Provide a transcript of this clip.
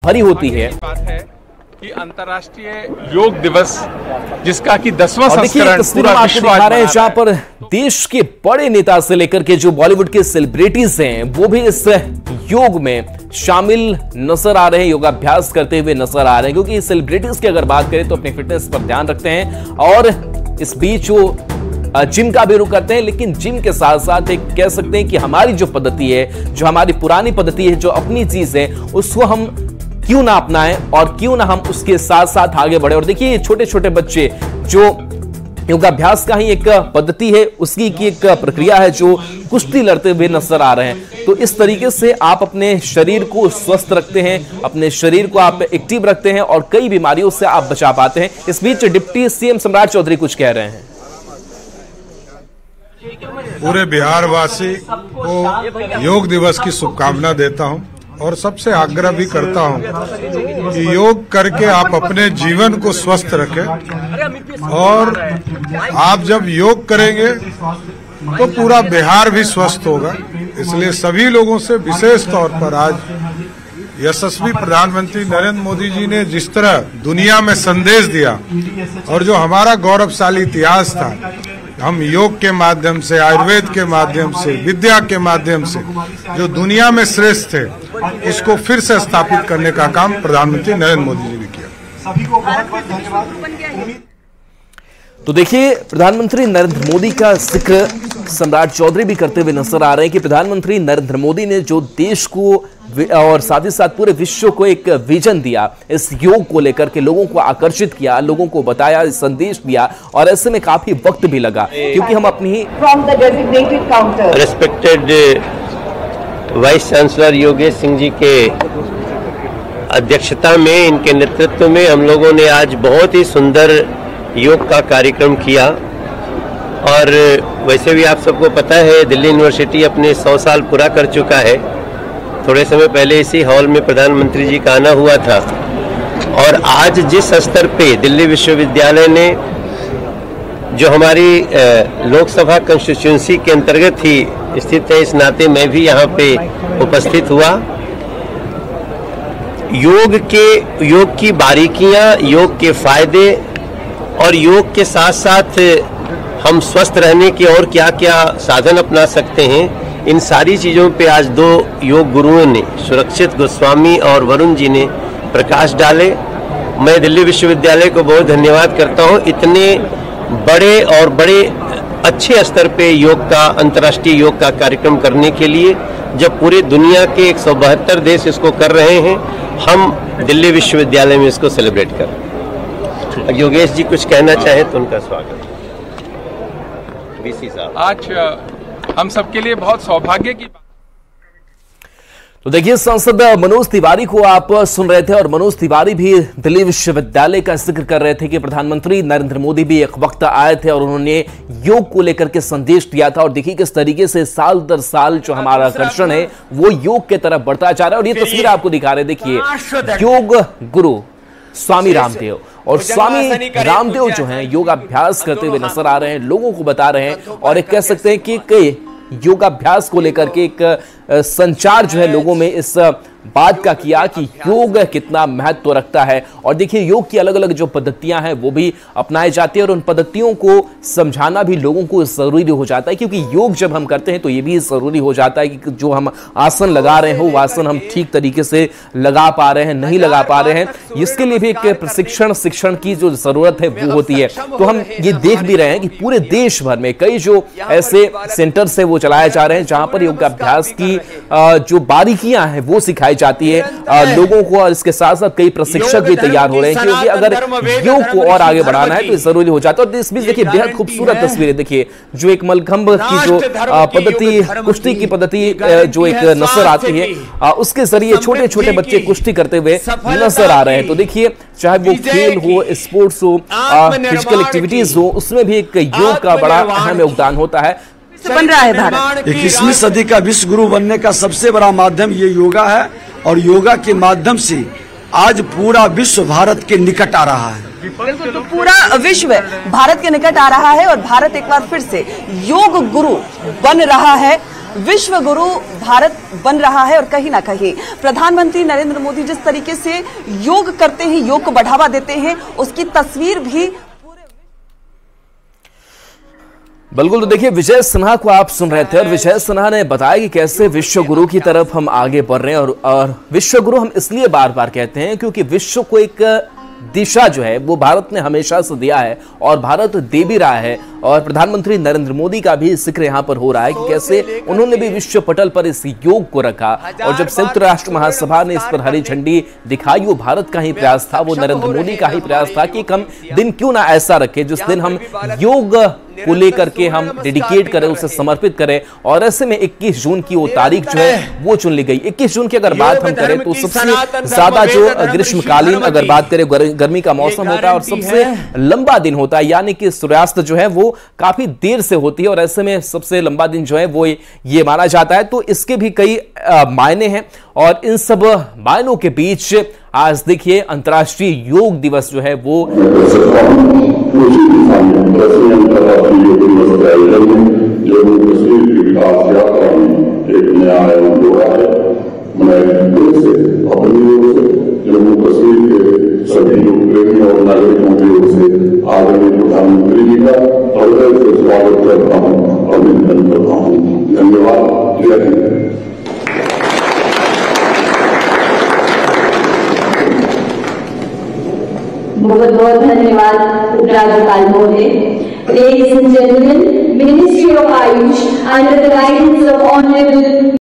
भरी होती है। बात है कि अंतर्राष्ट्रीय योग दिवस जिसका कि 10वां संस्करण पूरा विश्व दिखा रहे हैं, जहां पर देश के बड़े नेता से लेकर के जो बॉलीवुड के सेलिब्रिटीज हैं वो भी इस योग में शामिल नजर आ रहे हैं, योगाभ्यास करते हुए नजर आ रहे हैं। क्योंकि सेलिब्रिटीज की अगर बात करें तो अपनी फिटनेस पर ध्यान रखते हैं और इस बीच वो जिम का भी रुख करते हैं। लेकिन जिम के साथ साथ एक कह सकते हैं कि हमारी जो पद्धति है, जो हमारी पुरानी पद्धति है, जो अपनी चीज है, उसको हम क्यों ना अपनाएं और क्यों ना हम उसके साथ साथ आगे बढ़े। और देखिए छोटे छोटे बच्चे जो योगाभ्यास का ही एक पद्धति है, उसकी की एक प्रक्रिया है, जो कुश्ती लड़ते हुए नजर आ रहे हैं। तो इस तरीके से आप अपने शरीर को स्वस्थ रखते हैं, अपने शरीर को आप एक्टिव रखते हैं और कई बीमारियों से आप बचा पाते हैं। इस बीच डिप्टी सीएम सम्राट चौधरी कुछ कह रहे हैं। पूरे बिहार वासी को योग दिवस की शुभकामना देता हूं और सबसे आग्रह भी करता हूं कि योग करके आप अपने जीवन को स्वस्थ रखें। और आप जब योग करेंगे तो पूरा बिहार भी स्वस्थ होगा। इसलिए सभी लोगों से विशेष तौर पर आज यशस्वी प्रधानमंत्री नरेंद्र मोदी जी ने जिस तरह दुनिया में संदेश दिया और जो हमारा गौरवशाली इतिहास था, हम योग के माध्यम से, आयुर्वेद के माध्यम से, विद्या के माध्यम से जो दुनिया में श्रेष्ठ थे, इसको फिर से स्थापित करने का काम प्रधानमंत्री नरेंद्र मोदी जी ने किया। सभी को बहुत-बहुत धन्यवाद। तो देखिए प्रधानमंत्री नरेंद्र मोदी का जिक्र सम्राट चौधरी भी करते हुए नजर आ रहे हैं कि प्रधानमंत्री नरेंद्र मोदी ने जो देश को और साथ ही साथ पूरे विश्व को एक विजन दिया, इस योग को लेकर के लोगों को आकर्षित किया, लोगों को बताया, संदेश दिया। और ऐसे में काफी वक्त भी लगा क्योंकि हम अपनी respected vice chancellor Yogesh Singh ji के अध्यक्षता में, इनके नेतृत्व में हम लोगों ने आज बहुत ही सुंदर योग का कार्यक्रम किया। और वैसे भी आप सबको पता है दिल्ली यूनिवर्सिटी अपने 100 साल पूरा कर चुका है। थोड़े समय पहले इसी हॉल में प्रधानमंत्री जी का आना हुआ था। और आज जिस स्तर पे दिल्ली विश्वविद्यालय ने, जो हमारी लोकसभा कंस्टिट्यूंसी के अंतर्गत ही स्थित है, इस नाते मैं भी यहाँ पे उपस्थित हुआ। योग की बारीकियां, योग के फायदे और योग के साथ साथ हम स्वस्थ रहने के और क्या क्या साधन अपना सकते हैं, इन सारी चीज़ों पे आज 2 योग गुरुओं ने, सुरक्षित गोस्वामी और वरुण जी ने प्रकाश डाले। मैं दिल्ली विश्वविद्यालय को बहुत धन्यवाद करता हूं इतने बड़े और बड़े अच्छे स्तर पे योग का, अंतर्राष्ट्रीय योग का कार्यक्रम करने के लिए। जब पूरे दुनिया के 172 देश इसको कर रहे हैं, हम दिल्ली विश्वविद्यालय में इसको सेलिब्रेट कर रहे हैं। योगेश जी कुछ कहना चाहें तो उनका स्वागत। वीसी साहब, आज हम सबके लिए बहुत सौभाग्य की बात। तो देखिए सांसद मनोज तिवारी को आप सुन रहे थे और मनोज तिवारी भी दिल्ली विश्वविद्यालय का जिक्र कर रहे थे कि प्रधानमंत्री नरेंद्र मोदी भी एक वक्त आए थे और उन्होंने योग को लेकर के संदेश दिया था। और देखिए किस तरीके से साल दर साल जो हमारा आकर्षण है वो योग के तरफ बढ़ता जा रहा है। और ये तस्वीर आपको दिखा रहे, देखिए योग गुरु स्वामी रामदेव। और स्वामी रामदेव जो हैं योगाभ्यास करते हुए नजर आ रहे हैं, लोगों को बता रहे हैं और एक कह सकते हैं कि योगाभ्यास को लेकर के एक संचार जो है लोगों में इस बात का किया कि योग कितना महत्व रखता है। और देखिए योग की अलग अलग जो पद्धतियां हैं वो भी अपनाई जाती है और उन पद्धतियों को समझाना भी लोगों को जरूरी हो जाता है। क्योंकि योग जब हम करते हैं तो ये भी जरूरी हो जाता है कि जो हम आसन लगा रहे हैं वो आसन हम ठीक तरीके से लगा पा रहे हैं, नहीं लगा पा रहे हैं, इसके लिए भी एक शिक्षण की जो जरूरत है वो होती है। तो हम ये देख भी रहे हैं कि पूरे देश भर में कई जो ऐसे सेंटर्स है वो चलाए जा रहे हैं जहां पर योगाभ्यास की जो बारीकियां हैं वो सिखाई जाती है लोगों को। और इसके साथ साथ कई प्रशिक्षक भी तैयार हो रहे हैं क्योंकि अगर योग को और आगे बढ़ाना है तो जरूरी हो जाता है। और इस बीच देखिए बेहद खूबसूरत तस्वीरें, देखिए जो एक मलखंभ की जो पद्धति, कुश्ती की पद्धति जो एक नजर आती है, उसके जरिए छोटे छोटे बच्चे कुश्ती करते हुए नजर आ रहे हैं। तो देखिए चाहे वो खेल हो, स्पोर्ट्स हो, फिजिकल एक्टिविटीज हो, उसमें भी एक योग का बड़ा अहम योगदान होता है। बन रहा है भारत 21वीं सदी का विश्व गुरु बनने का सबसे बड़ा माध्यम ये योगा है। और योगा के माध्यम से आज पूरा विश्व भारत के निकट आ रहा है। बिल्कुल, तो पूरा विश्व भारत के निकट आ रहा है और भारत एक बार फिर से योग गुरु बन रहा है। विश्व गुरु भारत बन रहा है और कहीं ना कहीं प्रधानमंत्री नरेंद्र मोदी जिस तरीके से योग करते हैं, योग को बढ़ावा देते हैं, उसकी तस्वीर भी बिल्कुल। तो देखिए, विजय सिन्हा को आप सुन रहे थे और विजय सिन्हा ने बताया कि कैसे विश्व गुरु की तरफ हम आगे बढ़ रहे हैं और विश्व गुरु हम इसलिए बार बार कहते हैं क्योंकि विश्व को एक दिशा जो है वो भारत ने हमेशा से दिया है और भारत दे भी रहा है। और प्रधानमंत्री नरेंद्र मोदी का भी जिक्र यहां पर हो रहा है कि कैसे उन्होंने भी विश्व पटल पर इस योग को रखा और जब संयुक्त राष्ट्र महासभा ने इस पर हरी झंडी दिखाई, वो भारत का ही प्रयास था, वो नरेंद्र मोदी का ही प्रयास था कि हम दिन क्यों ना ऐसा रखें जिस दिन हम योग को लेकर के हम डेडिकेट करें, उसे समर्पित करें। और ऐसे में 21 जून की वो तारीख जो है वो चुन ली गई। 21 जून की अगर बात हम करें तो सबसे ज्यादा जो ग्रीष्मकालीन अगर बात करें गर्मी का मौसम होता है और सबसे लंबा दिन होता है, यानी कि सूर्यास्त जो है वो काफी देर से होती है और ऐसे में सबसे लंबा दिन जो है वो ये माना जाता है। तो इसके भी कई मायने हैं और इन सब मायनों के बीच आज देखिए अंतर्राष्ट्रीय योग दिवस जो है वो जम्मू कश्मीर के सभी लोग प्रेमी और नागरिकों की ओर से आदरणीय प्रधानमंत्री जी का हृदय से स्वागत करता हूँ, अभिनंदन करता हूँ। धन्यवाद। जय हिंद। बहुत बहुत धन्यवाद उपराज्यपाल महोदय। Ladies and gentlemen, Ministry of Ayush under the guidance of Honorable